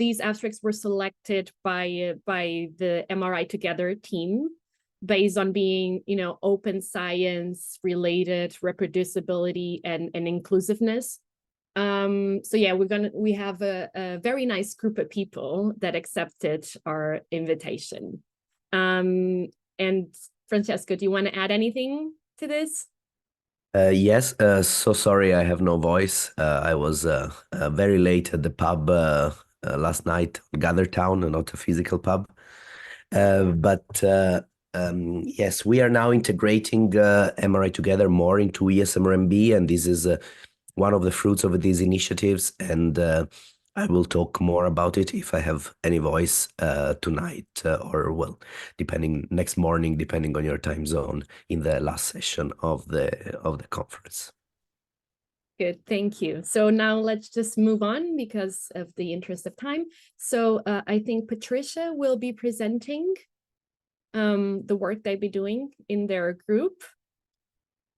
these abstracts were selected by the MRI Together team based on being, open science related, reproducibility and inclusiveness. So yeah, we have a very nice group of people that accepted our invitation. And Francesco, do you want to add anything to this? Yes, so sorry I have no voice. I was very late at the pub last night, Gather Town, not a physical pub. Yes, we are now integrating MRI Together more into ESMRMB, and this is one of the fruits of these initiatives, and I will talk more about it if I have any voice tonight or, well, next morning, depending on your time zone, in the last session of the conference. Good, thank you. So now let's just move on because of the interest of time. So I think Patricia will be presenting the work they'll be doing in their group.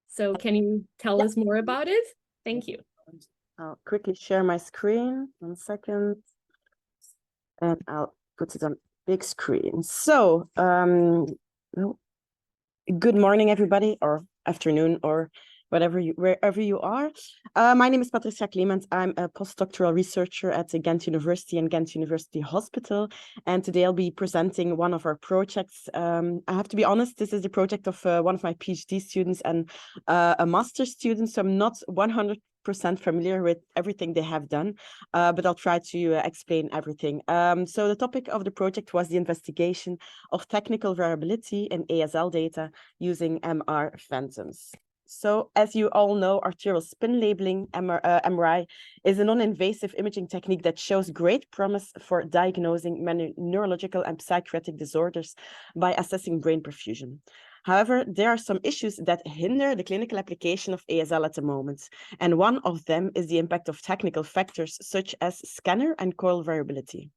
So can you tell us more about it? Thank you. I'll quickly share my screen, 1 second, and I'll put it on big screen. So, good morning, everybody, or afternoon, or wherever you are. My name is Patricia Clement. I'm a postdoctoral researcher at Ghent University and Ghent University Hospital. And today I'll be presenting one of our projects. I have to be honest, this is the project of one of my PhD students and a master's student. So I'm not 100% familiar with everything they have done, but I'll try to explain everything. So the topic of the project was the investigation of technical variability in ASL data using MR phantoms. So as you all know, arterial spin labeling, MRI, is a non-invasive imaging technique that shows great promise for diagnosing many neurological and psychiatric disorders by assessing brain perfusion. However, there are some issues that hinder the clinical application of ASL at the moment, and one of them is the impact of technical factors such as scanner and coil variability.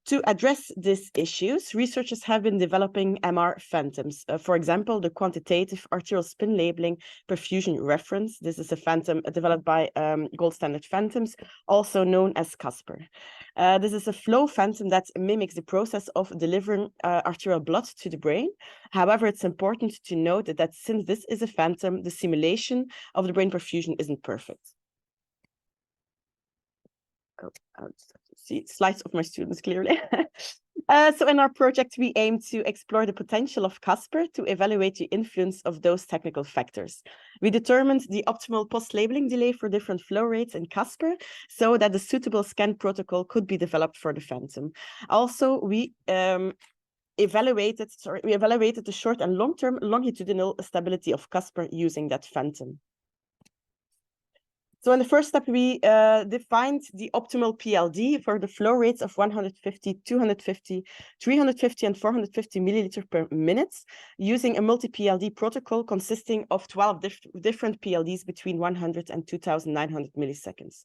To address these issues, researchers have been developing MR phantoms. For example, the quantitative arterial spin labeling perfusion reference. This is a phantom developed by Gold Standard Phantoms, also known as CASPER. This is a flow phantom that mimics the process of delivering arterial blood to the brain. However, it's important to note that since this is a phantom, the simulation of the brain perfusion isn't perfect. I'll just have to see slides of my students clearly. So in our project, we aim to explore the potential of CASPER to evaluate the influence of those technical factors. We determined the optimal post-labeling delay for different flow rates in CASPER so that a suitable scan protocol could be developed for the phantom. Also, we evaluated the short and long-term longitudinal stability of CASPER using that phantom. So in the first step, we defined the optimal PLD for the flow rates of 150, 250, 350, and 450 milliliter per minute using a multi-PLD protocol consisting of 12 different PLDs between 100 and 2,900 milliseconds.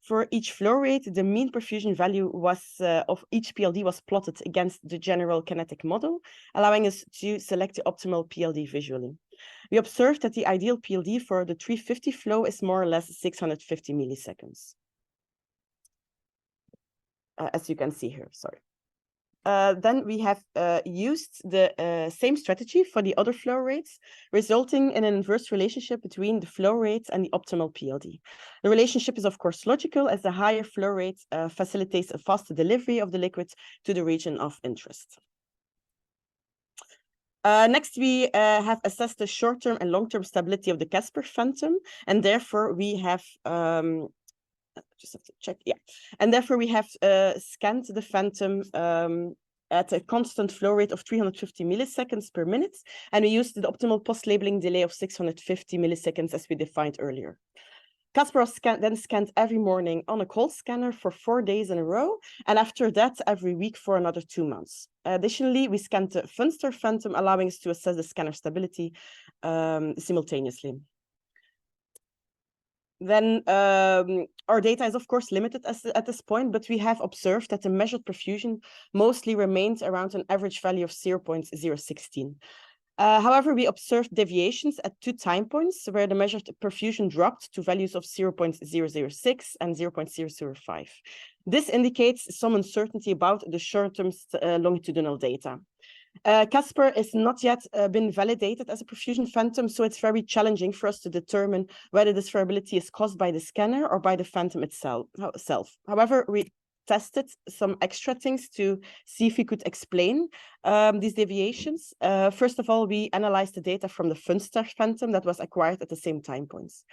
For each flow rate, the mean perfusion value of each PLD was plotted against the general kinetic model, allowing us to select the optimal PLD visually. We observed that the ideal PLD for the 350 flow is more or less 650 milliseconds. As you can see here, sorry. Then we have used the same strategy for the other flow rates, resulting in an inverse relationship between the flow rates and the optimal PLD. The relationship is, of course, logical, as the higher flow rate facilitates a faster delivery of the liquid to the region of interest. Next, we have assessed the short-term and long-term stability of the CASPER phantom, and therefore we have just have to check, yeah. And therefore we have scanned the phantom at a constant flow rate of 350 milliseconds per minute, and we used the optimal post-labeling delay of 650 milliseconds as we defined earlier. CASPER was then scanned every morning on a cold scanner for 4 days in a row, and after that, every week for another 2 months. Additionally, we scanned the Funster phantom, allowing us to assess the scanner stability simultaneously. Then our data is, of course, limited at this point, but we have observed that the measured perfusion mostly remains around an average value of 0.016. However, we observed deviations at 2 time points where the measured perfusion dropped to values of 0.006 and 0.005. This indicates some uncertainty about the short-term longitudinal data. Casper is not yet been validated as a perfusion phantom, so it's very challenging for us to determine whether this variability is caused by the scanner or by the phantom itself. However, we tested some extra things to see if we could explain these deviations. First of all, we analyzed the data from the Funstar phantom that was acquired at the same time points.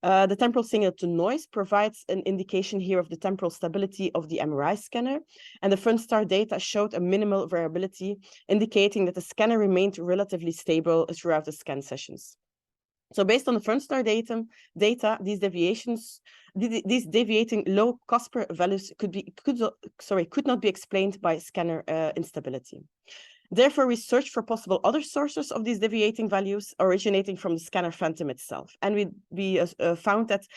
The temporal signal to noise provides an indication here of the temporal stability of the MRI scanner, and the Funstar data showed a minimal variability, indicating that the scanner remained relatively stable throughout the scan sessions. So based on the Funstar data, these deviating low Casper values could not be explained by scanner instability. Therefore, we searched for possible other sources of these deviating values originating from the scanner phantom itself. And we found that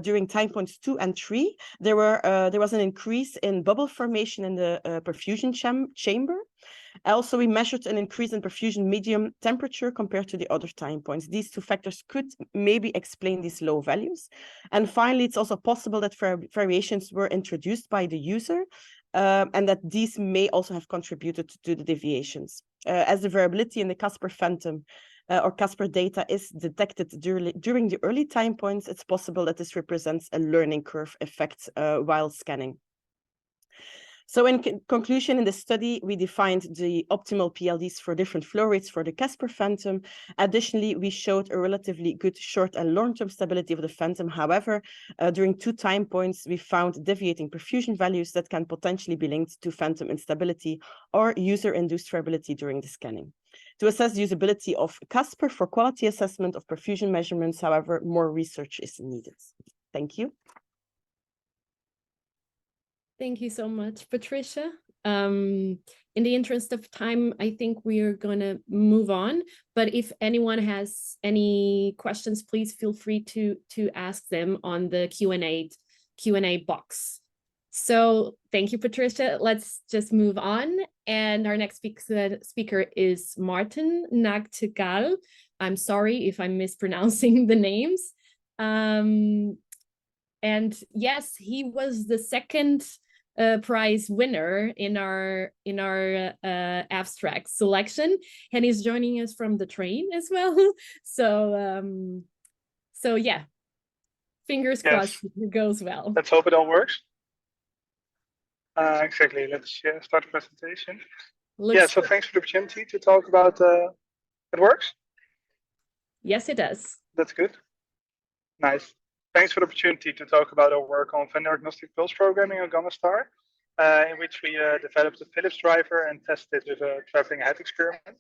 during time points 2 and 3, there was an increase in bubble formation in the perfusion chamber. Also, we measured an increase in perfusion medium temperature compared to the other time points. These two factors could maybe explain these low values. And finally, it's also possible that variations were introduced by the user, and that these may also have contributed to the deviations. As the variability in the Casper phantom or Casper data is detected during the early time points, it's possible that this represents a learning curve effect while scanning. So in conclusion, in the study, we defined the optimal PLDs for different flow rates for the Casper phantom. Additionally, we showed a relatively good short and long-term stability of the phantom. However, during 2 time points, we found deviating perfusion values that can potentially be linked to phantom instability or user-induced variability during the scanning. To assess the usability of Casper for quality assessment of perfusion measurements, however, more research is needed. Thank you. Thank you so much, Patricia. In the interest of time, I think we are going to move on. But if anyone has any questions, please feel free to ask them on the Q&A box. So thank you, Patricia. Let's just move on. And our next speaker is Martijn Nagtegaal. I'm sorry if I'm mispronouncing the names. And yes, he was the second prize winner in our abstract selection, and he's joining us from the train as well. So yeah, fingers crossed it goes well. Let's hope it all works. Exactly. Let's start the presentation. So thanks for the opportunity to talk about it works. Yes, it does. That's good. Nice. Thanks for the opportunity to talk about our work on vendor-agnostic pulse programming on GammaStar, in which we developed a Philips driver and tested with a traveling head experiment.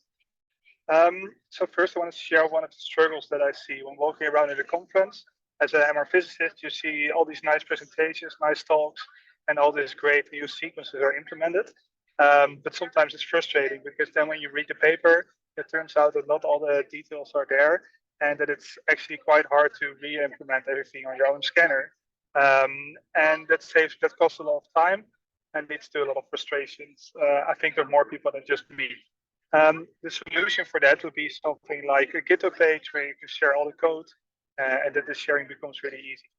So first I want to share one of the struggles that I see when walking around at a conference. As an MR physicist, you see all these nice presentations, nice talks, and all these great new sequences are implemented. But sometimes it's frustrating because then when you read the paper, it turns out that not all the details are there, and that it's actually quite hard to re-implement everything on your own scanner. And that costs a lot of time and leads to a lot of frustrations. I think there are more people than just me. The solution for that would be something like a GitHub page where you can share all the code and that the sharing becomes really easy.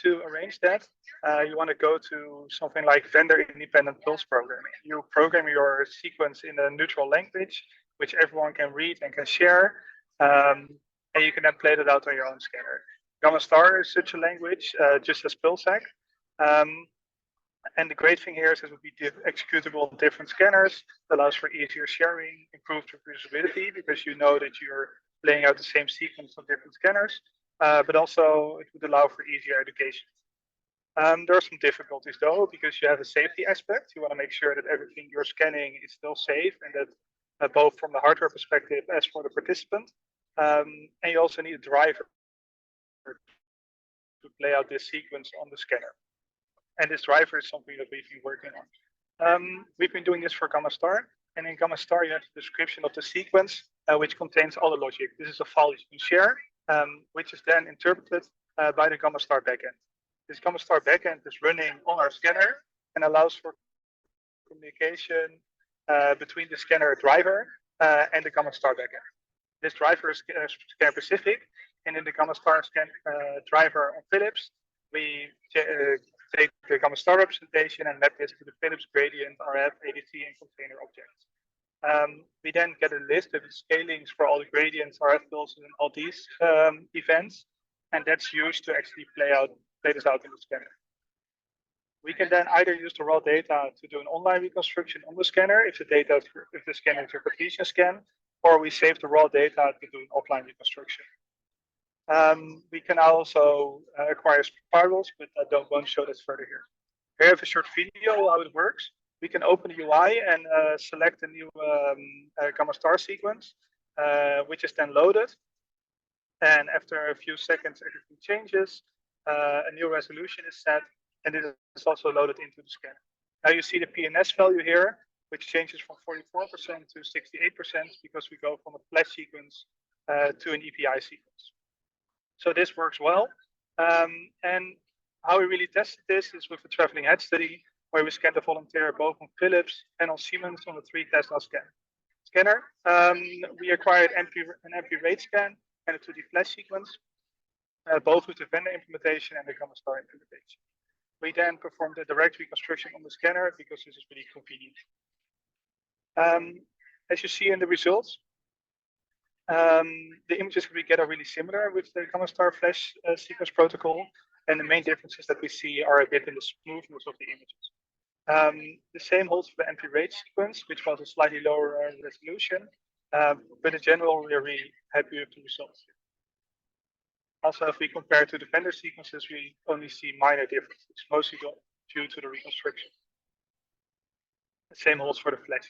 To arrange that, you want to go to something like vendor-independent pulse programming. You program your sequence in a neutral language, which everyone can read and can share. And you can then play that out on your own scanner. GammaStar is such a language, just as PulseSec. And the great thing here is it would be executable on different scanners. It allows for easier sharing, improved reproducibility, because you know that you're laying out the same sequence on different scanners. But also it would allow for easier education. There are some difficulties though, because you have a safety aspect. You want to make sure that everything you're scanning is still safe, and that both from the hardware perspective as for the participant. And you also need a driver to play out this sequence on the scanner. And this driver is something that we've been working on. We've been doing this for GammaStar, and in GammaStar you have the description of the sequence, which contains all the logic. This is a file you can share, which is then interpreted by the GammaStar backend. This GammaStar backend is running on our scanner and allows for communication between the scanner driver and the Gamma Star backend. This driver is scanner specific, and in the Gamma Star scan driver on Philips, we take the Gamma Star representation and map this to the Philips gradient, Aref, ADT, and container objects. We then get a list of the scalings for all the gradients, RF pulses, and all these events, and that's used to actually play this out in the scanner. We can then either use the raw data to do an online reconstruction on the scanner if the scanner is a Cartesian scan, or we save the raw data to do an offline reconstruction. We can also acquire spirals, but I won't show this further here. Here I have a short video how it works. We can open the UI and select a new Gamma Star sequence, which is then loaded. And after a few seconds, everything changes. A new resolution is set, and it is also loaded into the scanner. Now you see the PNS value here, which changes from 44% to 68% because we go from a flash sequence to an EPI sequence. So this works well. And how we really tested this is with a traveling head study, where we scanned the volunteer both on Philips and on Siemens on a 3 Tesla scanner. We acquired an MP rate scan and a 2D flash sequence, both with the vendor implementation and the Gamma Star implementation. We then performed a direct reconstruction on the scanner because this is really convenient. As you see in the results, the images we get are really similar with the Gamma Star flash sequence protocol, and the main differences that we see are a bit in the smoothness of the images. The same holds for the MP rate sequence, which was a slightly lower resolution, but in general, we are really happy with the results. Also, if we compare to the vendor sequences, we only see minor differences, mostly due to the reconstruction. The same holds for the flash.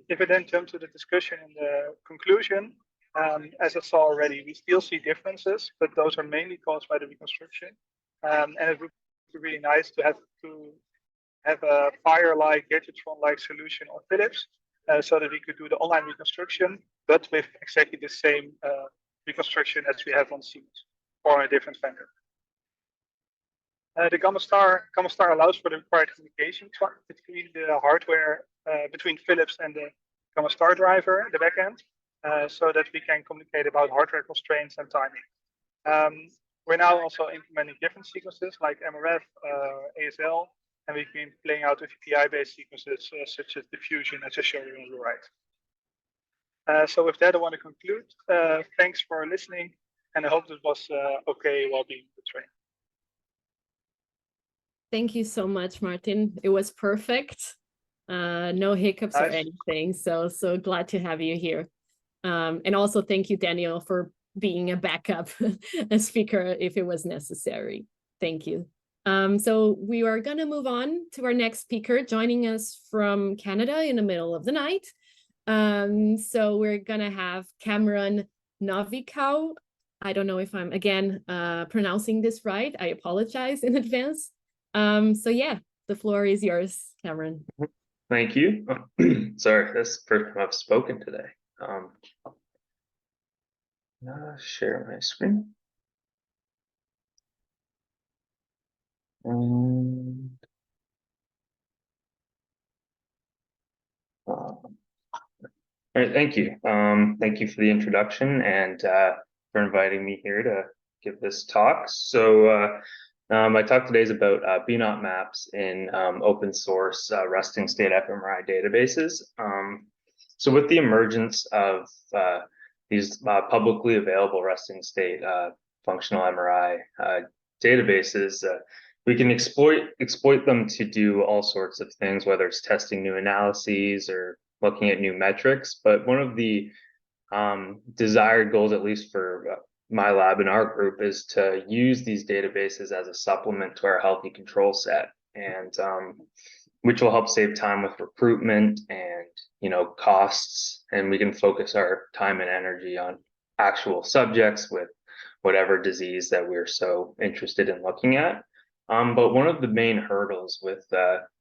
If we then jump to the discussion and the conclusion, as I saw already, we still see differences, but those are mainly caused by the reconstruction. And it would be really nice to have a Fire-like, Gadgetron-like solution on Philips, so that we could do the online reconstruction, but with exactly the same reconstruction as we have on Siemens or a different vendor. The Gamma Star allows for the required communication between the hardware, between Philips and the Gamma Star driver, the backend, so that we can communicate about hardware constraints and timing. We're now also implementing different sequences like MRF, ASL, and we've been playing out with API-based sequences such as diffusion, as I showed you on the right. So with that, I want to conclude. Thanks for listening, and I hope this was okay while being the train. Thank you so much, Martin. It was perfect. No hiccups or anything. So glad to have you here. And also thank you, Daniel, for being a backup a speaker if it was necessary. Thank you. So we are going to move on to our next speaker, joining us from Canada in the middle of the night. So we're going to have Cameron Nowikow. I don't know if I'm, again, pronouncing this right. I apologize in advance. So yeah, the floor is yours, Cameron. Thank you. Sorry, that's the first time I've spoken today. Share my screen. All right, thank you. Thank you for the introduction and for inviting me here to give this talk. So my talk today is about BNOT maps in open source resting state fMRI databases. So with the emergence of these publicly available resting state functional MRI databases, we can exploit them to do all sorts of things, whether it's testing new analyses or looking at new metrics. But one of the desired goals, at least for my lab and our group, is to use these databases as a supplement to our healthy control set, and which will help save time with recruitment and costs, and we can focus our time and energy on actual subjects with whatever disease that we're so interested in looking at. But one of the main hurdles with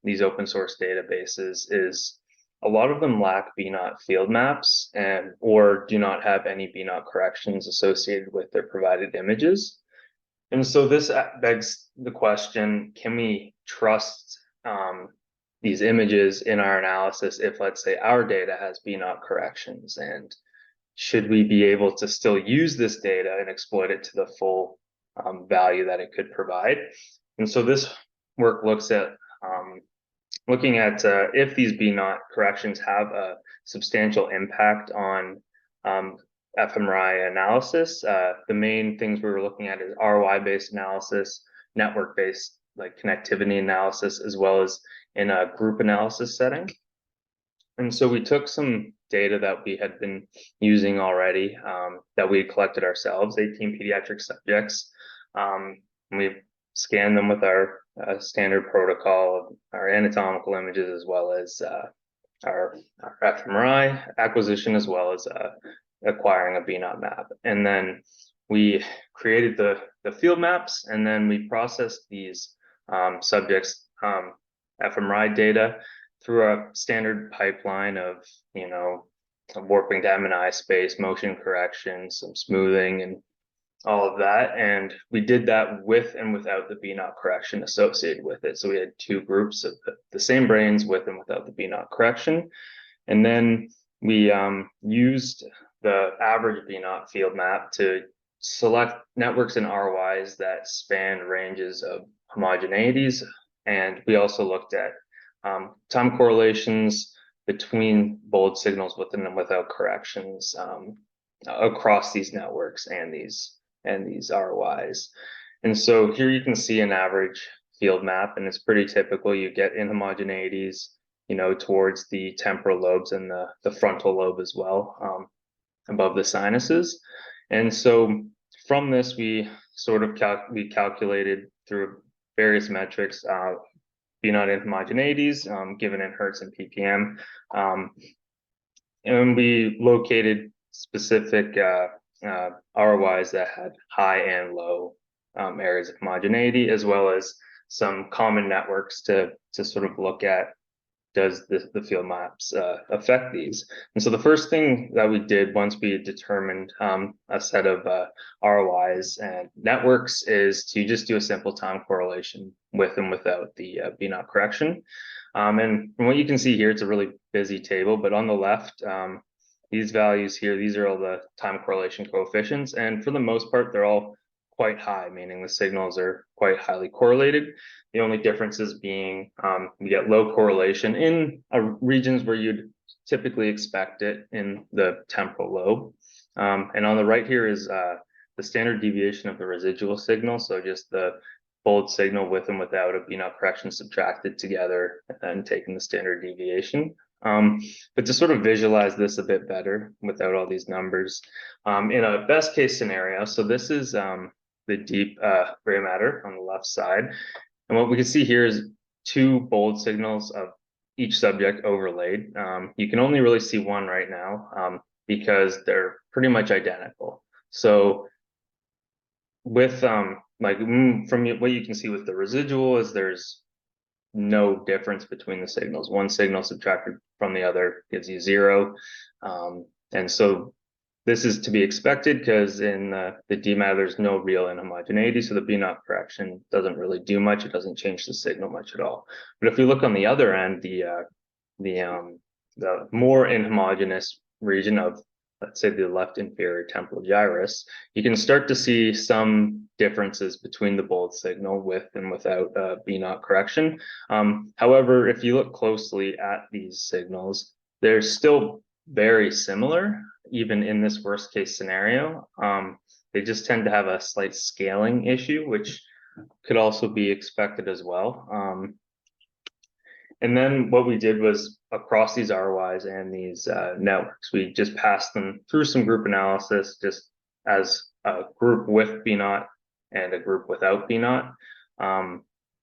these open source databases is a lot of them lack BNOT field maps or do not have any BNOT corrections associated with their provided images. And so this begs the question, can we trust these images in our analysis if, let's say, our data has B0 corrections, and should we be able to still use this data and exploit it to the full value that it could provide. And so this work looks at looking at if these B0 corrections have a substantial impact on fMRI analysis. The main things we were looking at is ROI-based analysis, network-based like connectivity analysis, as well as in a group analysis setting. And so we took some data that we had been using already, that we had collected ourselves, 18 pediatric subjects. And we scanned them with our standard protocol, our anatomical images, as well as our fMRI acquisition, as well as acquiring a B0 map. And then we created the field maps, and then we processed these subjects' fMRI data through a standard pipeline of, you know, warping to M&I space, motion correction, some smoothing, and all of that. And we did that with and without the B0 correction associated with it. So we had two groups of the same brains with and without the B0 correction. And then we used the average B0 field map to select networks and ROIs that span ranges of homogeneities. And we also looked at time correlations between bold signals with and without corrections across these networks and these ROIs. And so here you can see an average field map, and it's pretty typical. You get inhomogeneities, you know, towards the temporal lobes and the frontal lobe as well, above the sinuses. And so from this, we sort of calculated through various metrics, B0 inhomogeneities, given in Hertz and ppm. And we located specific ROIs that had high and low areas of homogeneity, as well as some common networks to sort of look at, does the field maps affect these? And so the first thing that we did once we had determined a set of ROIs and networks is to just do a simple time correlation with and without the B0 correction. And from what you can see here, it's a really busy table, but on the left, these values here, these are all the time correlation coefficients. And for the most part, they're all quite high, meaning the signals are quite highly correlated. The only differences being you get low correlation in regions where you'd typically expect it in the temporal lobe. And on the right here is the standard deviation of the residual signal. So just the bold signal with and without a B0 correction subtracted together and taking the standard deviation. But to sort of visualize this a bit better without all these numbers, in a best case scenario, so this is the deep gray matter on the left side. And what we can see here is two bold signals of each subject overlaid. You can only really see one right now because they're pretty much identical. So with from what you can see with the residual is there's no difference between the signals. One signal subtracted from the other gives you 0. And so this is to be expected because in the DMAT, there's no real inhomogeneity. So the B0 correction doesn't really do much. It doesn't change the signal much at all. But if we look on the other end, the more inhomogeneous region of, let's say, the left inferior temporal gyrus, you can start to see some differences between the bold signal with and without B0 correction. However, if you look closely at these signals, they're still very similar, even in this worst case scenario. They just tend to have a slight scaling issue, which could also be expected as well. And then what we did was across these ROIs and these networks, we just passed them through some group analysis, just as a group with B0 and a group without B0,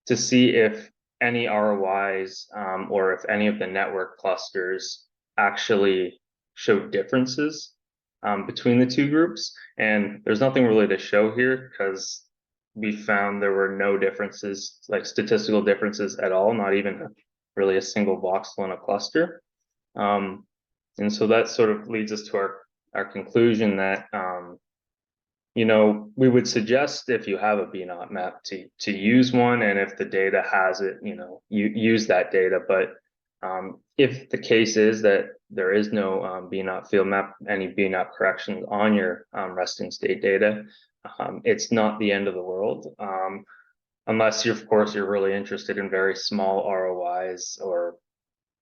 to see if any ROIs or if any of the network clusters actually show differences between the two groups. And there's nothing really to show here because we found there were no differences, like statistical differences at all, not even really a single voxel in a cluster. And so that sort of leads us to our conclusion that we would suggest if you have a BNOT map to use one, and if the data has it, you use that data. But if the case is that there is no BNOT field map, any BNOT corrections on your resting state data, it's not the end of the world. Unless of course, you're really interested in very small ROIs or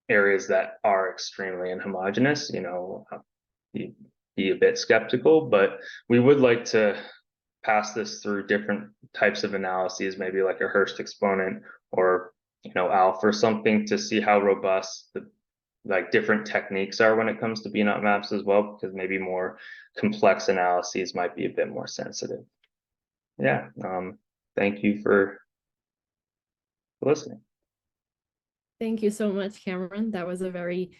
areas that are extremely inhomogeneous, you'd be a bit skeptical, but we would like to pass this through different types of analyses, maybe like a Hurst exponent or, ALF or something, to see how robust the different techniques are when it comes to BNOT maps as well, because maybe more complex analyses might be a bit more sensitive. Yeah, thank you for listening. Thank you so much, Cameron. That was a very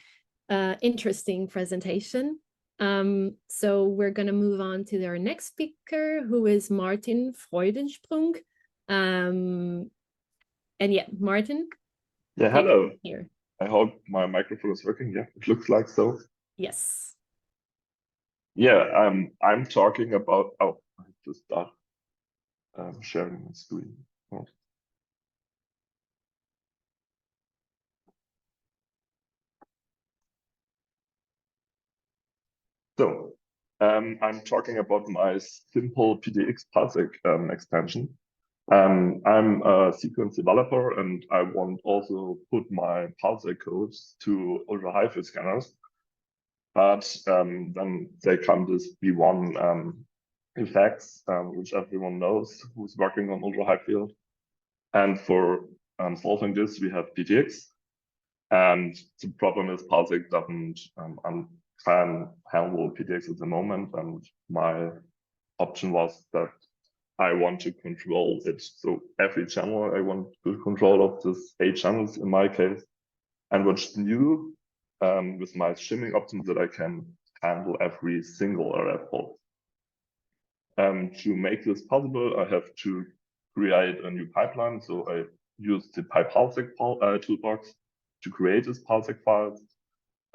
interesting presentation. So we're going to move on to our next speaker, who is Martijn Freudensprung. And yeah, Martijn. Yeah, hello. Here. I hope my microphone is working. Yeah, it looks like so. Yes. Yeah, I'm talking about, I have to start sharing my screen. Oh. So I'm talking about my simple PDX PulseX extension. I'm a sequence developer, and I want also put my PulseX codes to ultra high field scanners. But then they come this V1 effects, which everyone knows who's working on ultra high field. And for solving this, we have PTX. And the problem is PulseX doesn't can handle PTX at the moment. And my option was that I want to control it. So every channel, I want good control of this 8 channels in my case. And what's new with my shimming option, that I can handle every single RF pulse. To make this possible, I have to create a new pipeline. So I use the PimPullens toolbox to create this PulseX files,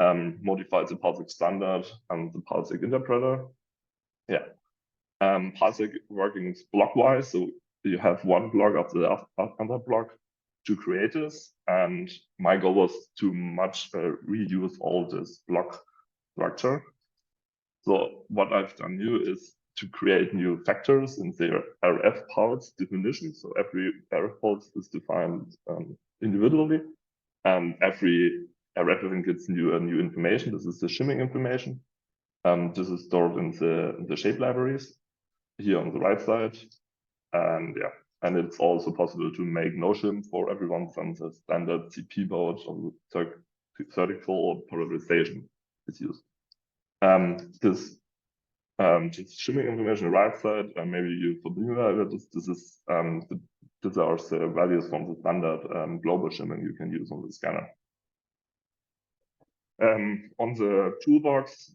modify the PulseX standard and the PulseX interpreter. Yeah. PulseX working blockwise, so you have one block after the other block to create this. And my goal was to reuse all this block structure. So what I've done new is to create new factors in the RF pulse definition. So every RF pulse is defined individually, and every RF event gets new information. This is the shimming information. This is stored in the shape libraries here on the right side. And yeah, and it's also possible to make no shim for everyone from the standard CP mode or vertical polarization is used. This shimming information on the right side, maybe you're familiar with this. These are the values from the standard global shimming you can use on the scanner. On the toolbox,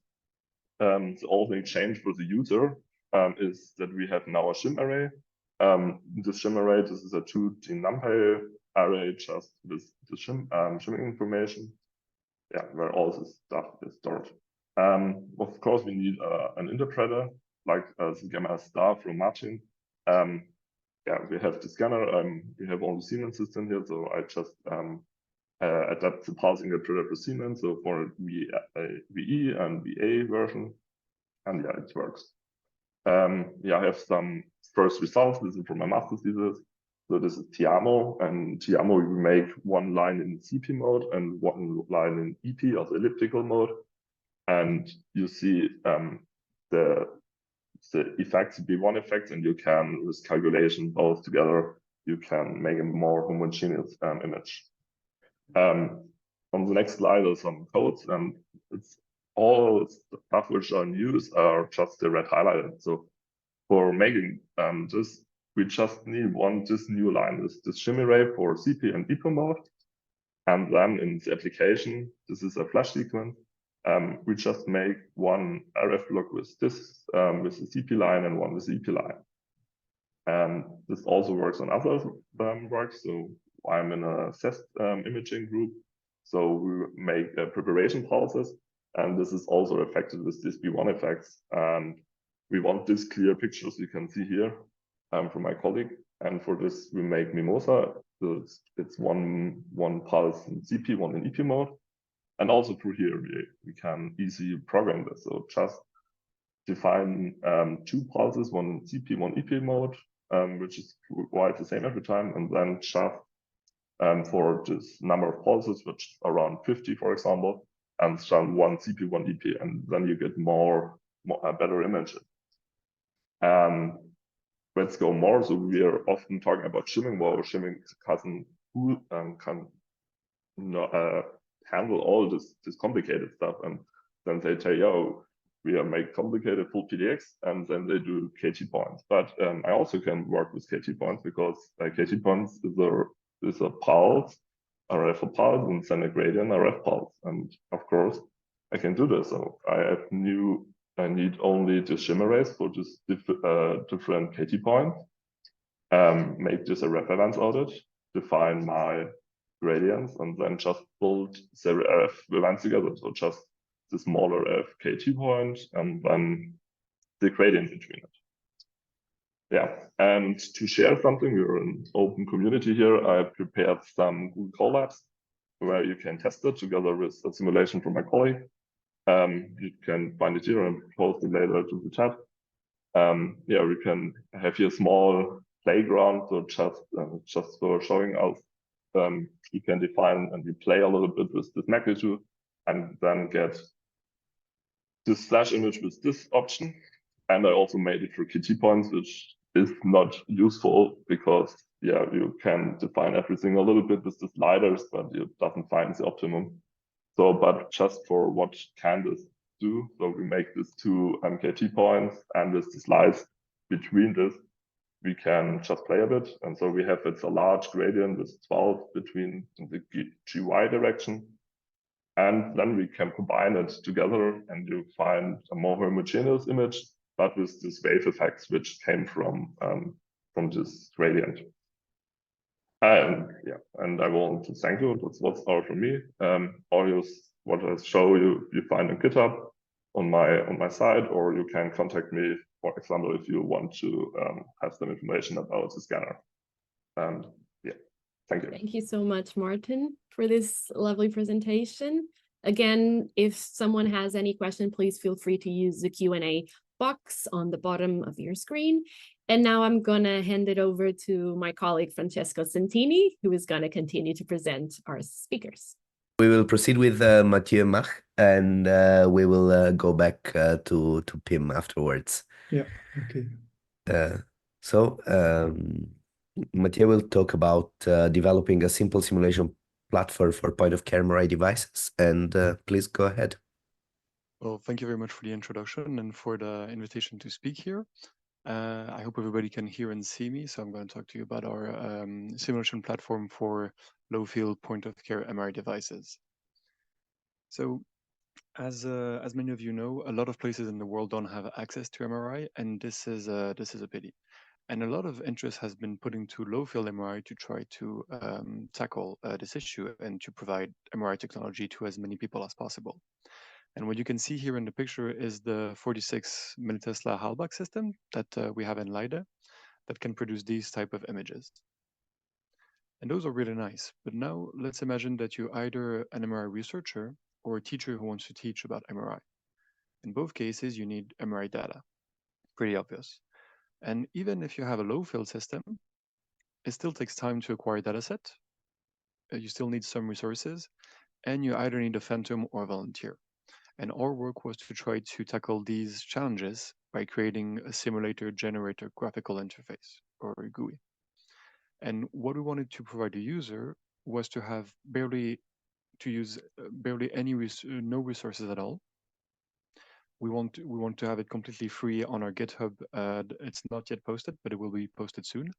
the only change for the user is that we have now a shim array. This shim array, this is a 2D NumPy array just with the shimming information, yeah, where all this stuff is stored. Of course, we need an interpreter like the gamma star from Martijn. Yeah, we have the scanner. We have all the Siemens system here, so I just adapt the pulse interpreter for Siemens. So for VE and VA version, and yeah, it works. Yeah, I have some first results. This is from my master's thesis. So this is Tiamo, and Tiamo we make one line in CP mode and one line in EP, also elliptical mode. And you see the effects, B1 effects, and you can, with calculation both together, you can make a more homogeneous image. On the next slide are some codes, and it's all stuff which are new are just the red highlighted. So for making this, we just need this new line, this shim array for CP and EPO mode. And then in the application, this is a flash sequence. We just make one RF block with this, with the CP line, and one with the EP line. This also works on other work. So I'm in a CEST imaging group. So we make preparation pulses, and this is also affected with these B1 effects. And we want this clear pictures you can see here from my colleague. And for this, we make Mimosa. So it's one pulse in CP, one in EP mode. And also through here, we can easily program this. So just define 2 pulses, one in CP, one EP mode, which is quite the same every time. And then just for this number of pulses, which is around 50, for example, and some one CP, one EP, and then you get more better images. Let's go more. So we are often talking about shimming, where shimming can handle all this complicated stuff, and then they say, "Yo, we make complicated full PDX," and then they do KT points. But I also can work with KT points because KT points is a pulse, a ref pulse, and then a gradient, a ref pulse, and of course I can do this. So I need only the shimmer rays for this different KT points, make this a reference audit, define my gradients, and then just build the RF events together. So just the smaller RF KT point and then the gradient between it. Yeah, and to share something, we're an open community here. I prepared some Google Colabs where you can test it together with a simulation from my colleague. You can find it here and post it later to the chat. Yeah, we can have here a small playground, so just for showing us, you can define and we play a little bit with this magnitude and then get this slash image with this option. And I also made it for KT points, which is not useful because, yeah, you can define everything a little bit with the sliders, but it doesn't find the optimum. So, but just for what can this do? So we make this 2 KT points, and with the slides between this, we can just play a bit. And so we have it's a large gradient with 12 between the GY direction. And then we can combine it together and you find a more homogeneous image, but with this wave effects, which came from this gradient. And yeah, and I want to thank you. That's what's all from me. All what I show you find on GitHub on my site, or you can contact me, for example, if you want to have some information about the scanner. And yeah, thank you. Thank you so much, Martin, for this lovely presentation. Again, if someone has any question, please feel free to use the Q&A box on the bottom of your screen. And now I'm going to hand it over to my colleague, Francesco Santini, who is going to continue to present our speakers. We will proceed with Mathieu Mach, and we will go back to Pim afterwards. Yeah, okay. So Mathieu will talk about developing a simple simulation platform for point-of-care MRI devices, and please go ahead. Well, thank you very much for the introduction and for the invitation to speak here. I hope everybody can hear and see me, so I'm going to talk to you about our simulation platform for low-field point-of-care MRI devices. So, as many of you know, a lot of places in the world don't have access to MRI, and this is a pity. And a lot of interest has been put into low-field MRI to try to tackle this issue and to provide MRI technology to as many people as possible. And what you can see here in the picture is the 46 millitesla Halbach system that we have in LIDA that can produce these type of images. And those are really nice. But now let's imagine that you're either an MRI researcher or a teacher who wants to teach about MRI. In both cases, you need MRI data. Pretty obvious. And even if you have a low-field system, it still takes time to acquire a data set. You still need some resources, and you either need a phantom or a volunteer. And our work was to try to tackle these challenges by creating a simulator generator graphical interface, or GUI. And what we wanted to provide the user was to have barely any no resources at all. We want to have it completely free on our GitHub. It's not yet posted, but it will be posted soon.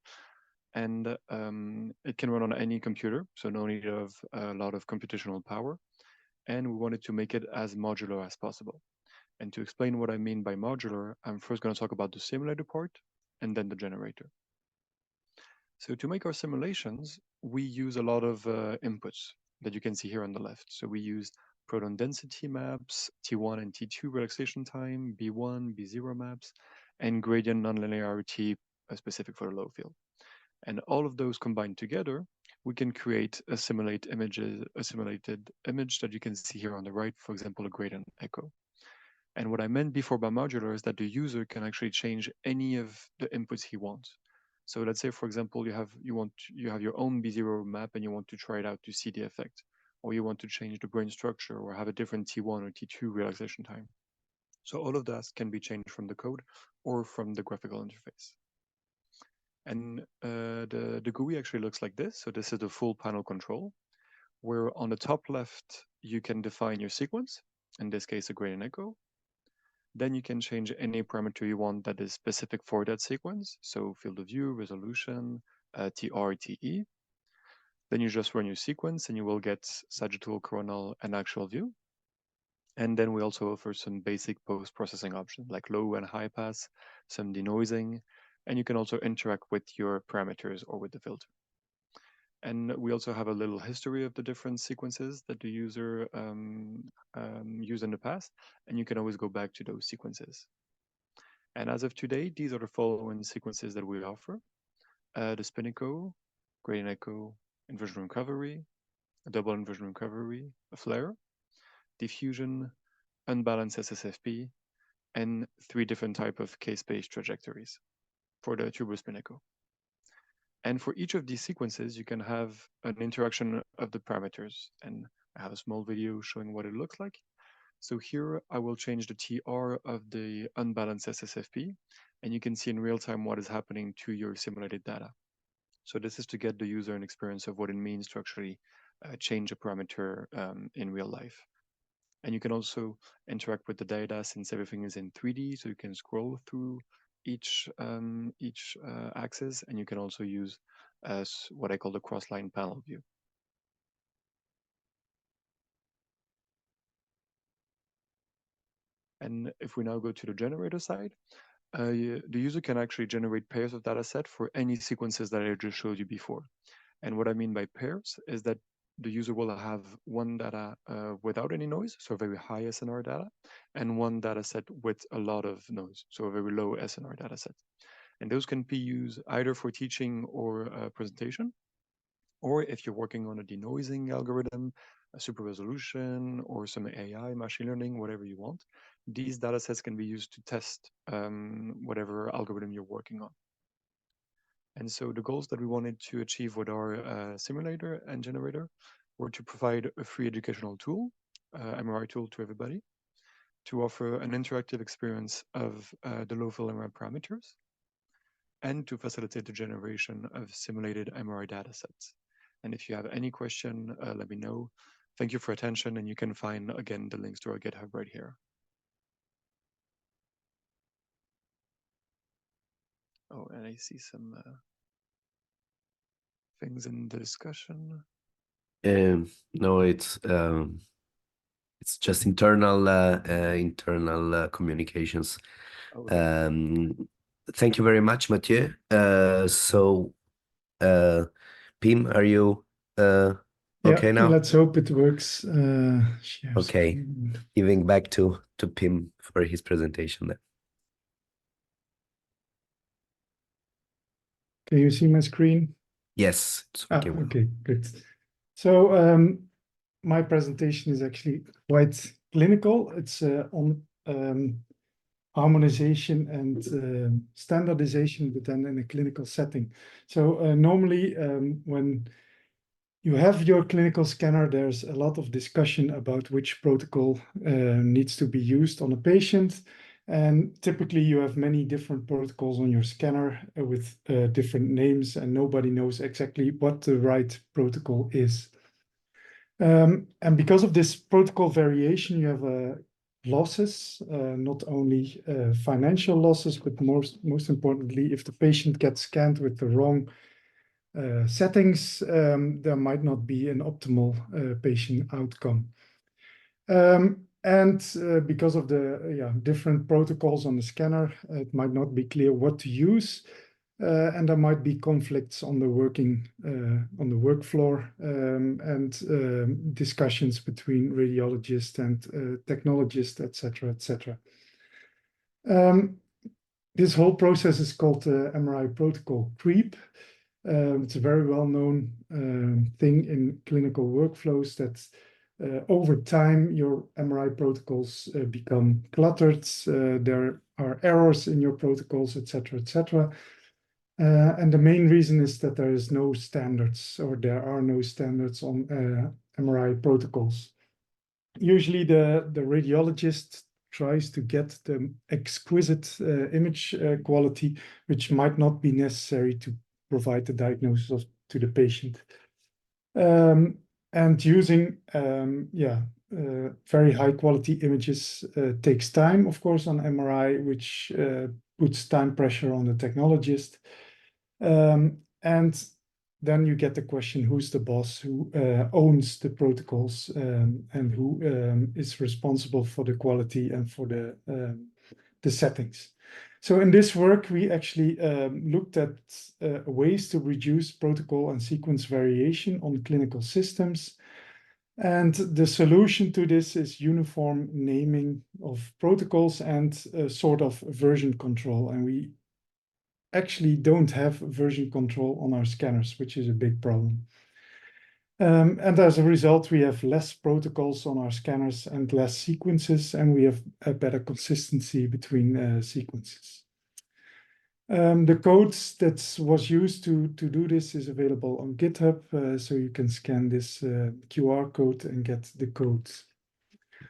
And it can run on any computer, so no need of a lot of computational power. And we wanted to make it as modular as possible. And to explain what I mean by modular, I'm first going to talk about the simulator part and then the generator. So to make our simulations, we use a lot of inputs that you can see here on the left. So we use proton density maps, T1 and T2 relaxation time, B1, B0 maps, and gradient nonlinearity specific for the low field. And all of those combined together, we can create a simulated image that you can see here on the right, for example, a gradient echo. And what I meant before by modular is that the user can actually change any of the inputs he wants. So let's say, for example, you have your own B0 map and you want to try it out to see the effect, or you want to change the brain structure or have a different T1 or T2 relaxation time. So all of that can be changed from the code or from the graphical interface. And the GUI actually looks like this. So this is the full panel control, where on the top left, you can define your sequence, in this case, a gradient echo. Then you can change any parameter you want that is specific for that sequence. So field of view, resolution, TR, TE. Then you just run your sequence and you will get sagittal, coronal, and actual view. And then we also offer some basic post-processing options like low and high pass, some denoising, and you can also interact with your parameters or with the filter. And we also have a little history of the different sequences that the user used in the past, and you can always go back to those sequences. And as of today, these are the following sequences that we offer: the spin echo, gradient echo, inversion recovery, a double inversion recovery, a flare, diffusion, unbalanced SSFP, and 3 different types of K-space trajectories for the turbo spin echo. And for each of these sequences, you can have an interaction of the parameters. And I have a small video showing what it looks like. So here I will change the TR of the unbalanced SSFP, and you can see in real time what is happening to your simulated data. So this is to get the user an experience of what it means to actually change a parameter in real life. And you can also interact with the data since everything is in 3D, so you can scroll through each axis, and you can also use what I call the cross-line panel view. And if we now go to the generator side, the user can actually generate pairs of data set for any sequences that I just showed you before. And what I mean by pairs is that the user will have one data without any noise, so very high SNR data, and one data set with a lot of noise, so a very low SNR data set. And those can be used either for teaching or presentation, or if you're working on a denoising algorithm, a super resolution, or some AI, machine learning, whatever you want, these data sets can be used to test whatever algorithm you're working on. And so the goals that we wanted to achieve with our simulator and generator were to provide a free educational tool, MRI tool to everybody, to offer an interactive experience of the low-field MRI parameters, and to facilitate the generation of simulated MRI data sets. And if you have any question, let me know. Thank you for attention, and you can find, again, the links to our GitHub right here. Oh, and I see some things in the discussion. No, it's just internal communications. Okay. Thank you very much, Mathieu. So, Pim, are you okay now? Let's hope it works. Okay, giving back to Pim for his presentation then. Can you see my screen? Yes, it's okay. Okay, good. So my presentation is actually quite clinical. It's on harmonization and standardization, but then in a clinical setting. So normally when you have your clinical scanner, there's a lot of discussion about which protocol needs to be used on a patient. And typically you have many different protocols on your scanner with different names, and nobody knows exactly what the right protocol is. And because of this protocol variation, you have losses, not only financial losses, but most importantly, if the patient gets scanned with the wrong settings, there might not be an optimal patient outcome. And because of the different protocols on the scanner, it might not be clear what to use. and there might be conflicts on the work floor, and discussions between radiologists and technologists, etc., etc. This whole process is called MRI protocol creep. It's a very well-known thing in clinical workflows that over time your MRI protocols become cluttered. There are errors in your protocols, etc., etc. And the main reason is that there is no standards, or there are no standards on MRI protocols. Usually the radiologist tries to get the exquisite image quality, which might not be necessary to provide the diagnosis to the patient. And using very high quality images takes time, of course, on MRI, which puts time pressure on the technologist. And then you get the question, who's the boss, who owns the protocols, and who is responsible for the quality and for the settings. So in this work, we actually looked at ways to reduce protocol and sequence variation on clinical systems. And the solution to this is uniform naming of protocols and sort of version control. And we actually don't have version control on our scanners, which is a big problem. And as a result, we have less protocols on our scanners and less sequences, and we have a better consistency between sequences. The code that was used to do this is available on GitHub, so you can scan this QR code and get the codes.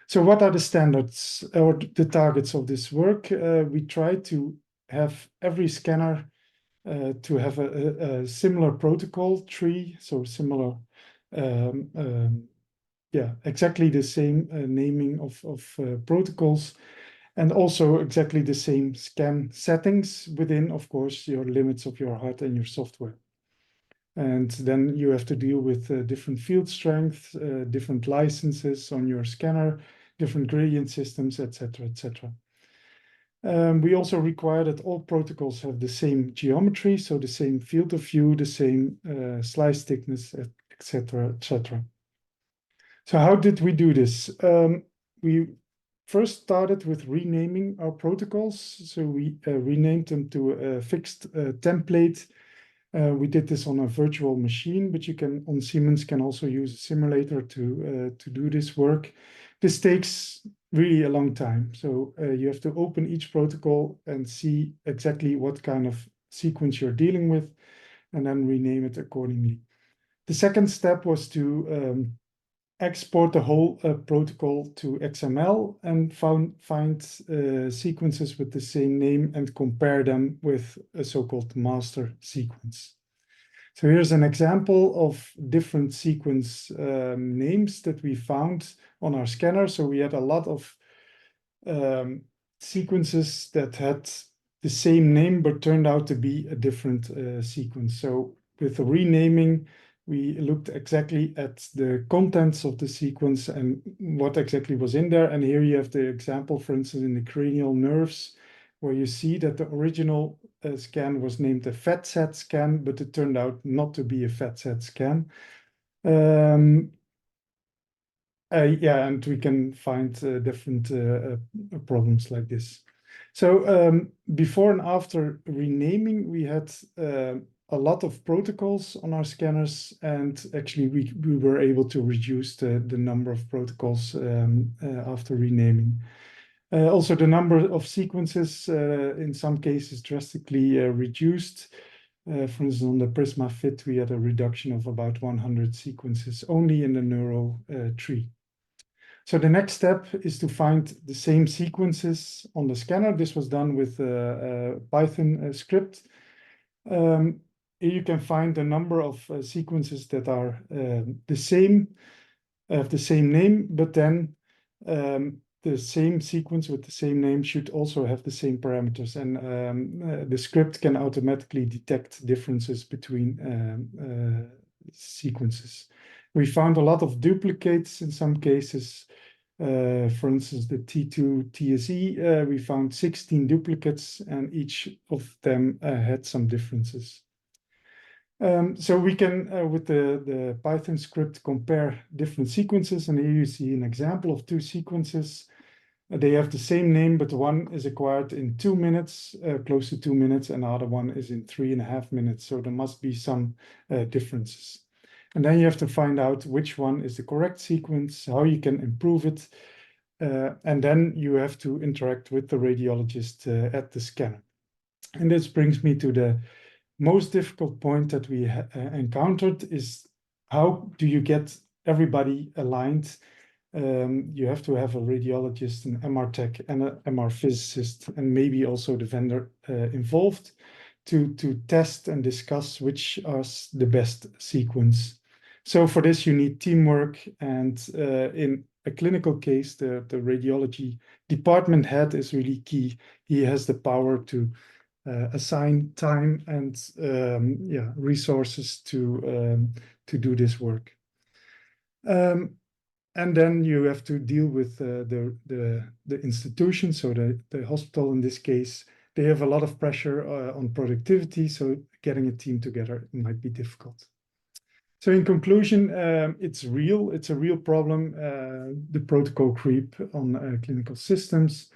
So what are the standards or the targets of this work? We try to have every scanner to have a similar protocol tree, so similar, exactly the same naming of protocols, and also exactly the same scan settings within, of course, your limits of your hardware and your software. And then you have to deal with different field strength, different licenses on your scanner, different gradient systems, etc., etc. We also require that all protocols have the same geometry, so the same field of view, the same slice thickness, etc., etc. So how did we do this? We first started with renaming our protocols. So we renamed them to a fixed template. We did this on a virtual machine, but you can, on Siemens, can also use a simulator to do this work. This takes really a long time. So you have to open each protocol and see exactly what kind of sequence you're dealing with, and then rename it accordingly. The second step was to export the whole protocol to XML and find sequences with the same name and compare them with a so-called master sequence. So here's an example of different sequence names that we found on our scanner. So we had a lot of sequences that had the same name, but turned out to be a different sequence. So with the renaming, we looked exactly at the contents of the sequence and what exactly was in there. And here you have the example, for instance, in the cranial nerves, where you see that the original scan was named a FATSat scan, but it turned out not to be a FATSat scan. And we can find different problems like this. So before and after renaming, we had a lot of protocols on our scanners, and actually we were able to reduce the number of protocols after renaming. Also, the number of sequences in some cases drastically reduced. For instance, on the Prisma Fit, we had a reduction of about 100 sequences only in the neuro tree. So the next step is to find the same sequences on the scanner. This was done with a Python script. Here you can find the number of sequences that are the same, have the same name, but then the same sequence with the same name should also have the same parameters. And the script can automatically detect differences between sequences. We found a lot of duplicates in some cases. For instance, the T2 TSE, we found 16 duplicates, and each of them had some differences. So we can, with the Python script, compare different sequences. And here you see an example of two sequences. They have the same name, but one is acquired in 2 minutes, close to 2 minutes, and the other one is in 3.5 minutes. So there must be some differences. And then you have to find out which one is the correct sequence, how you can improve it. And then you have to interact with the radiologist at the scanner. And this brings me to the most difficult point that we encountered is how do you get everybody aligned? You have to have a radiologist, an MR tech, and an MR physicist, and maybe also the vendor involved to test and discuss which is the best sequence. So for this, you need teamwork. And in a clinical case, the radiology department head is really key. He has the power to assign time and resources to do this work. And then you have to deal with the institution, so the hospital in this case. They have a lot of pressure on productivity, so getting a team together might be difficult. So in conclusion, it's real. It's a real problem, the protocol creep on clinical systems.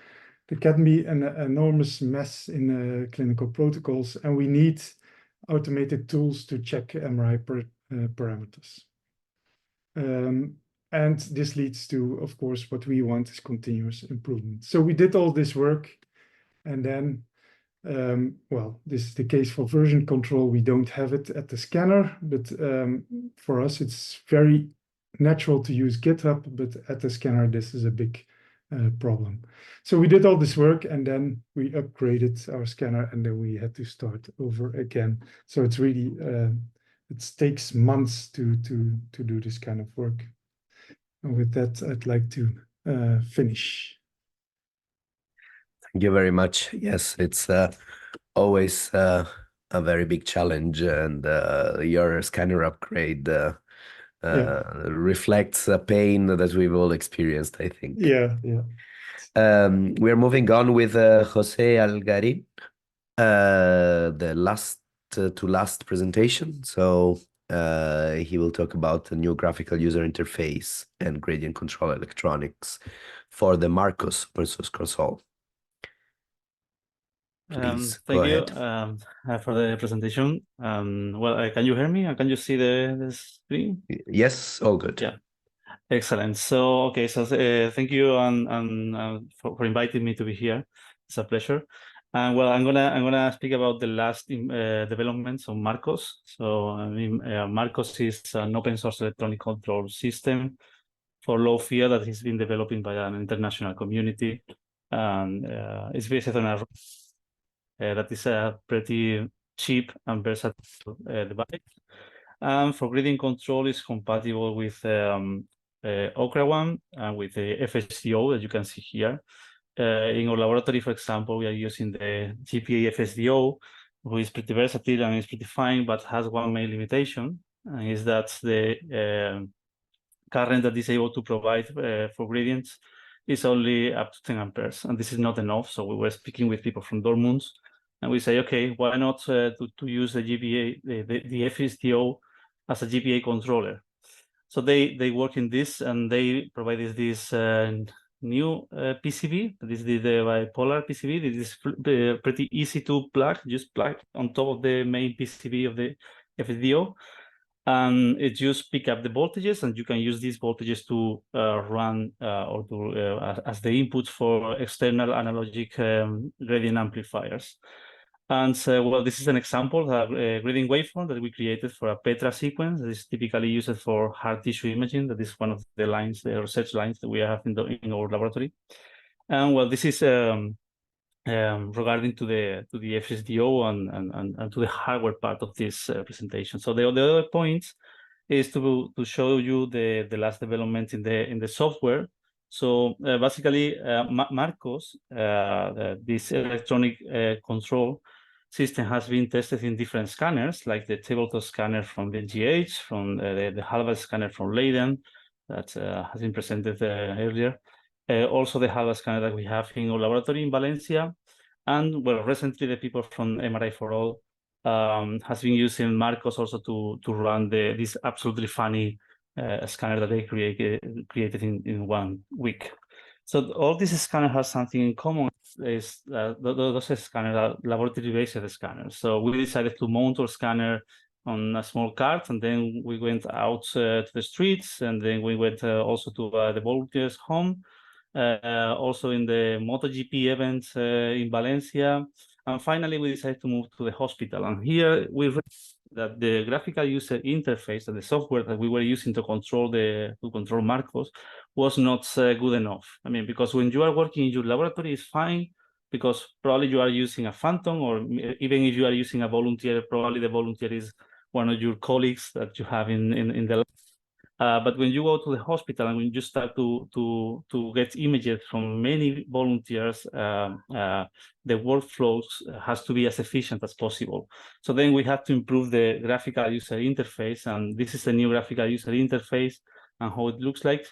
There can be an enormous mess in clinical protocols, and we need automated tools to check MRI parameters. And this leads to, of course, what we want is continuous improvement. So we did all this work, and then, well, this is the case for version control. We don't have it at the scanner, but for us, it's very natural to use GitHub, but at the scanner, this is a big problem. So we did all this work, and then we upgraded our scanner, and then we had to start over again. So it's really, it takes months to do this kind of work. And with that, I'd like to finish. Thank you very much. Yes, it's always a very big challenge, and your scanner upgrade reflects a pain that we've all experienced, I think. Yeah. We're moving on with José Algarin, the last presentation. So he will talk about the new graphical user interface and gradient control electronics for the Marcos open source console. Please thank you ahead. for the presentation. Well, can you hear me? Can you see the screen? Yes, all good. Yeah, excellent. So okay, so thank you for inviting me to be here. It's a pleasure. And well, I'm gonna speak about the last developments on Marcos. So Marcos is an open source electronic control system for low field that has been developing by an international community. And it's based on a that is a pretty cheap and versatile device. For gradient control, is compatible with Okra one and with the FSDO that you can see here. In our laboratory, for example, we are using the GPA FSDO, which is pretty versatile and is pretty fine, but has one main limitation, and is that the current that is able to provide for gradients is only up to 10 amperes, and this is not enough. So we were speaking with people from Dortmund, and we say, okay, why not to use the GPA, the FSDO as a GPA controller? So they work in this, and they provided this new PCB. This is the bipolar PCB. This is pretty easy to plug, just plug on top of the main PCB of the FSDO. And it just pick up the voltages, and you can use these voltages to run or to as the inputs for external analogic gradient amplifiers. And so, well, this is an example of a gradient waveform that we created for a Petra sequence that is typically used for hard tissue imaging. That is one of the lines, the research lines that we have in our laboratory. And well, this is regarding to the FSDO and to the hardware part of this presentation. So the other point is to show you the last development in the software. So basically, Marcos, this electronic control system, has been tested in different scanners, like the tabletop scanner from the GH, from the Halva scanner from Leiden, that has been presented earlier. Also the HALA scanner that we have in our laboratory in Valencia. And well, recently the people from MRI for All has been using Marcos also to run this absolutely funny scanner that they created in 1 week. So all these scanners have something in common. Is those scanners are laboratory-based scanners. So we decided to mount our scanner on a small cart, and then we went out to the streets, and then we went also to the volunteers' home, also in the MotoGP event in Valencia, and finally we decided to move to the hospital. And here we realized that the graphical user interface and the software that we were using to control Marcos was not good enough. I mean, because when you are working in your laboratory, it's fine, because probably you are using a phantom, or even if you are using a volunteer, probably the volunteer is one of your colleagues that you have in the lab. But when you go to the hospital and when you start to get images from many volunteers, the workflows has to be as efficient as possible. So then we have to improve the graphical user interface, and this is the new graphical user interface and how it looks like.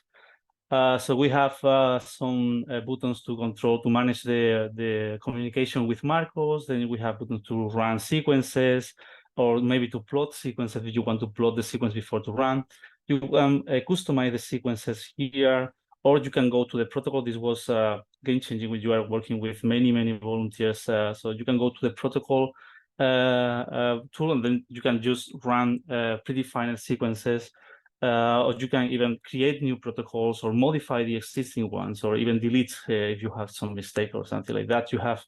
So we have some buttons to manage the communication with Marcos. Then we have buttons to run sequences, or maybe to plot sequences if you want to plot the sequence before to run. You can customize the sequences here, or you can go to the protocol. This was game-changing when you are working with many volunteers. So you can go to the protocol tool, and then you can just run predefined sequences. Or you can even create new protocols or modify the existing ones, or even delete if you have some mistake or something like that. You have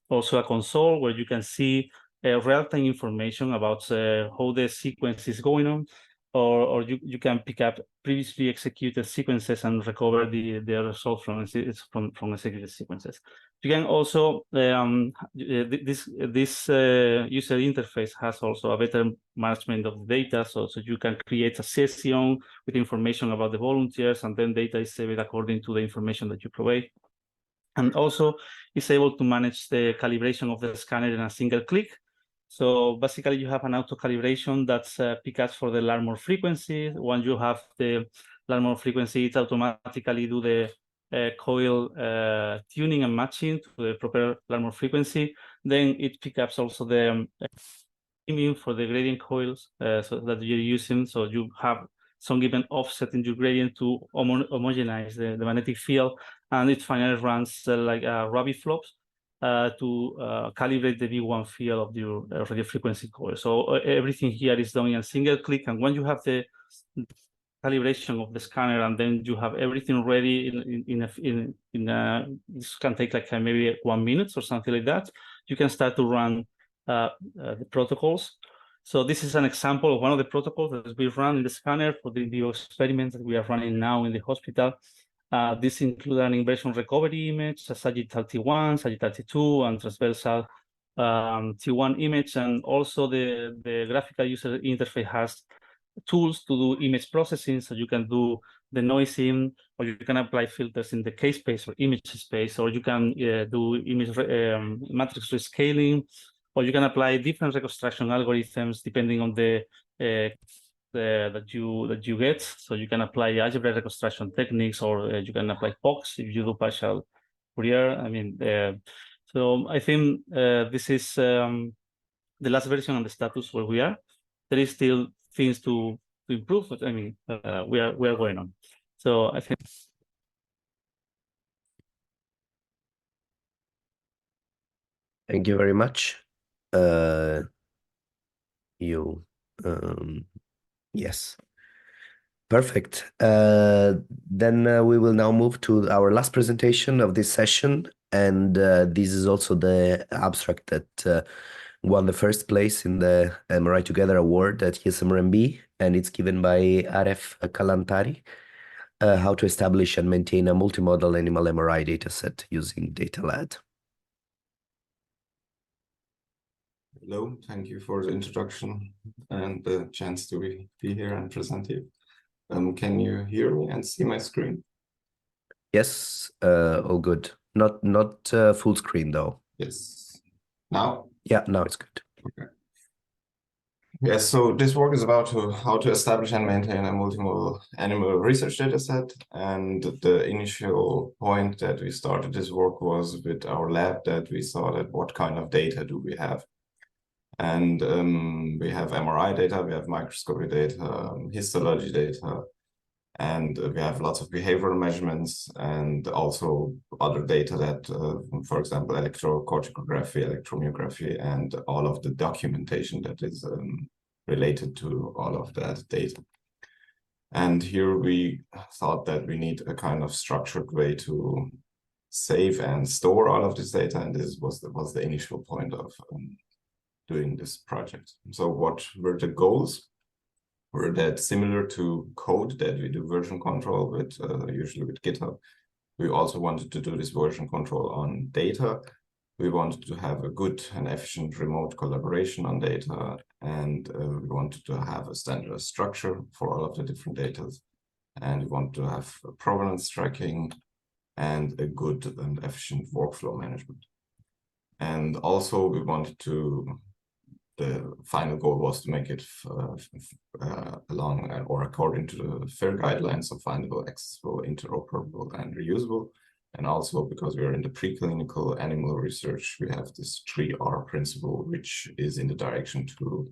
also a console where you can see real-time information about how the sequence is going on, or you can pick up previously executed sequences and recover the result from executed sequences. You can also, this user interface has also a better management of data, so you can create a session with information about the volunteers, and then data is saved according to the information that you provide. And also it's able to manage the calibration of the scanner in a single click. So basically you have an auto calibration that's picks for the Larmor frequency. Once you have the Larmor frequency, it automatically do the coil tuning and matching to the proper Larmor frequency. Then it picks up also the image for the gradient coils so that you're using. So you have some given offset in your gradient to homogenize the magnetic field, and it finally runs like Rabi flops to calibrate the V1 field of your radio frequency coil. So everything here is done in a single click, and when you have the calibration of the scanner, and then you have everything ready this can take like maybe 1 minute or something like that, you can start to run the protocols. So this is an example of one of the protocols that we run in the scanner for the video experiments that we are running now in the hospital. This includes an inversion recovery image, a sagittal T1, sagittal T2, and transversal T1 image. And also the graphical user interface has tools to do image processing, so you can do the noising, or you can apply filters in the case space or image space, or you can do image matrix rescaling, or you can apply different reconstruction algorithms depending on the that you get. So you can apply algebraic reconstruction techniques, or you can apply POCs if you do partial Fourier. I mean, so I think this is the last version on the status where we are. There is still things to improve, but I mean, we are going on. So I think. Thank you very much. Yes. Perfect. Then we will now move to our last presentation of this session, and this is also the abstract that won the first place in the MRI Together award at ESMRMB, and it's given by Aref Kalantari, how to establish and maintain a multimodal animal MRI dataset using DataLad. Hello, thank you for the introduction and the chance to be here and present here. Can you hear me and see my screen? Yes, all good. Not full screen though. Yes. Now? Yeah, now it's good. Okay. Yes, so this work is about how to establish and maintain a multimodal animal research data set. And the initial point that we started this work was with our lab, that we saw that what kind of data do we have? And we have MRI data, we have microscopy data, histology data, and we have lots of behavioral measurements and also other data that, for example, electrocorticography, electromyography, and all of the documentation that is related to all of that data. And here we thought that we need a kind of structured way to save and store all of this data, and this was the initial point of doing this project. So what were the goals? Were that similar to code that we do version control with, usually with GitHub. We also wanted to do this version control on data. We wanted to have a good and efficient remote collaboration on data, and we wanted to have a standardized structure for all of the different data. And we want to have provenance tracking and a good and efficient workflow management. And also we wanted to, the final goal was to make it along or according to the FAIR guidelines of findable, accessible, interoperable, and reusable. And also because we are in the preclinical animal research, we have this 3R principle, which is in the direction to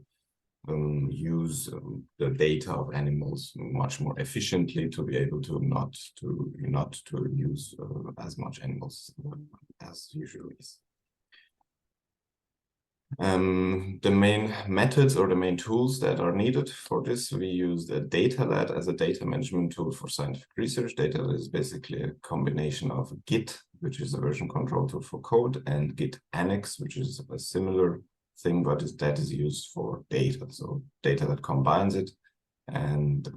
use the data of animals much more efficiently to be able to not to use as much animals as usually is. The main methods or the main tools that are needed for this, we used a DataLad as a data management tool for scientific research. DataLad is basically a combination of Git, which is a version control tool for code, and Git Annex, which is a similar thing, but that is used for data. So data that combines it and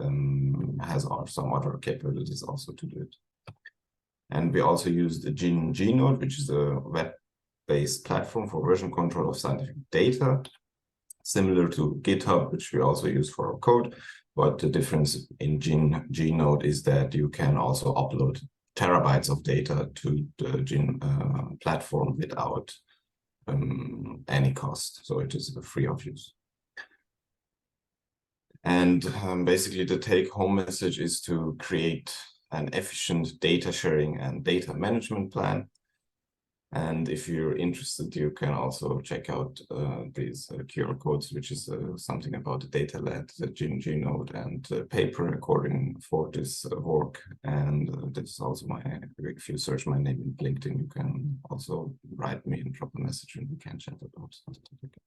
has some other capabilities also to do it. And we also used the Gnode, which is a web-based platform for version control of scientific data, similar to GitHub, which we also use for our code. But the difference in Gnode is that you can also upload terabytes of data to the platform without any cost. So it is free of use. And basically the take-home message is to create an efficient data sharing and data management plan. And if you're interested, you can also check out these QR codes, which is something about the DataLad, the Gnode, and the paper recording for this work. And this is also if you search my name in LinkedIn, you can also write me and drop a message and we can chat about the topic.